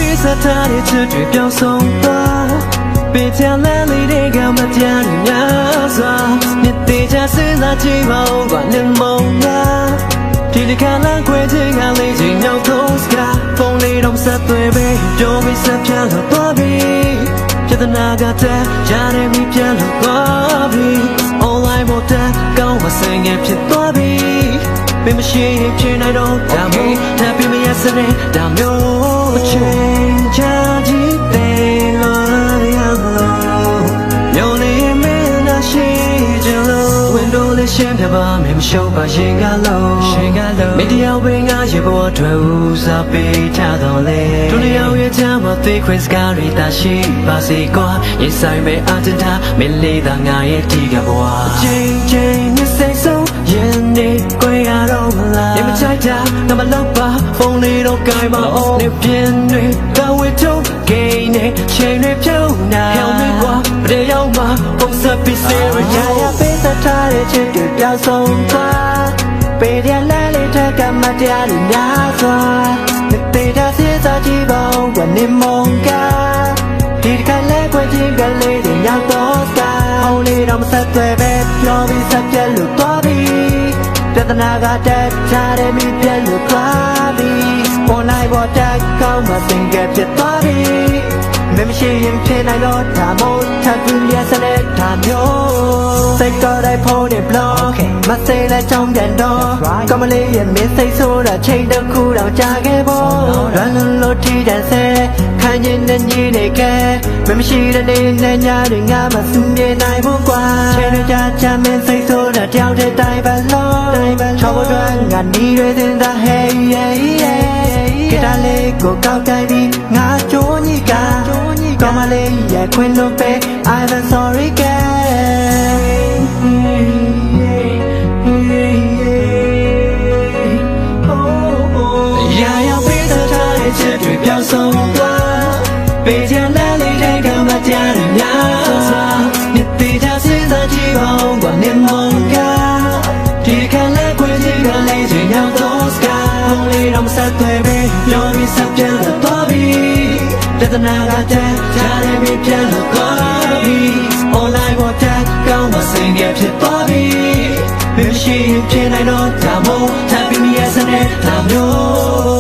ပေးစားထားတဲ့ချစ်တွေပြောင်းဆုံးသွားပေးချလန်းလေးတွေကမတရားနေများစွာနှစ်သေးချစဉ်းစားကြည့်ပါဦးကွာနေမုံလားဒီတစ်ခါလမ်းခွဲခြင်းကလေးချင်းညောင်းသုံးစကားဖုန်းလေးတော့ဆက်သွယ်ပေးပြောပြီးဆက်ပြလို့သွားပြီပြဿနာကတည်းကရတယ်မိပြန်လို့သွားပြီ online ပေါ်တက်ကောင်းမစင်ငယ်ဖြစ်သွားပြီမင်းမရှိရင်ဖြစ်နိုင်တော့ဒါမို့ထပ်ပြီးမရစတဲ့ဒါမျိုးအချိန်ချာကြည့်တယ်လို့ရလို့မျိုးလေးမင်းနာရှိကြလို့ window လေးရှင်းပြပါမင်းမရှုပ်ပါရှင်ကလို့မင်းတရားဝင်ငါရေပေါ်ထွက်ဦးစားပေးထားတော့လေတို့တယောက်ရဲ့ချမ်းမသိခွင့်စကားတွေတာရှိပါစေကွာရင်ဆိုင်မဲ့အတန်တာမင်းလေးသာငါရဲ့ဒီကဘွားချိန်နဲ့စိတ်ဆုံးရင်နေကိုရတော့မလားနေမချိုက်တာငါမလောက်ပါဖုန်းလေးတော့ကိုင်မအောင်နေပြင်းတွေကဝေထုံးဂိမ်းနဲ့ချိန်တွေဖြုံးနာဟောင်းမင်းကွာဘယ်ရောက်မှပုံစံပစ္စည်းရရပေးသထားတဲ့ချစ်တွေပြောင်းဆုံးသွားပေးရလဲလေးထက်ကမတရားတွေများစွာနှစ်သေးတာစဉ်းစားကြည့်ပါဦးကနေမုံကဒီတစ်ခါလဲခွင့်ချင်းကလေးတွေရောက်တော့စကားဟောင်းလေးတော့မဆက်သွယ်ပဲပြောပြီးဆက်ပြက်လို့သွားပြီပြဿနာကတက်ချတယ်မိပြက်လို့သွားပြီ online ပေါ်တက်ကောင်းမှစင်ကဖြစ်သွားပြီမင်းမရှိရင်ဖြစ်နိုင်တော့ဒါမို့ထပ်ပြီးလျက်စတဲ့ဒါမျိုးစိတ်တော့တိုင်းဖုန်းနဲ့ block မစိလဲချောင်းပြန်တော့ကမလေးရဲ့မင်းစိတ်ဆိုးတာချိန်တစ်ခုတော့ကြာခဲ့ဖို့ရန်လို့ထီးတဲ့ဆဲခံရင်နဲ့ညီနေခဲ့မင်းမရှိတဲ့နေ့နဲ့ညတွေငါမစမြင်နိုင်ဘူးကွာချိန်တွေကြာချမ်းမင်းစိတ်ဆိုးတာတယောက်တည်းတိုင်းပဲလို့ချောဖို့တော့ငါနီးရတဲ့ heyကတားလေးကိုကောက်တိုင်းပြီးငါကြိုးညီကကောမလေးရဲ့ခွင့်လို့ပဲ I'm sorry girl ရာရောက်ပေးထားတဲ့ချစ်တွေပြောင်းဆုံးသွားပေးချင်တဲ့လေးတွေကမတရားတယ်များစွာနှစ်သေးချစဉ်းစားကြည့်ပါဦးကွာနေမုံကဒီခံလဲခွင့်ချင်းကလေးချင်းရောက်တော့စကားဟောင်းလေးတော့မဆက်သွယ်ပဲပြောပြီးဆက်ပြတ်လို့သွားပြီပြဿနာကတက်ချတယ်မိပြန်လို့သွားပြီ online ပေါ်တက်ကောင်းမှစင်ရဖြစ်သွားပြီမရှိရင်ဖြစ်နိုင်တော့ဒါမို့ထပ်ပြီးမရစတဲ့ဒါမျိုး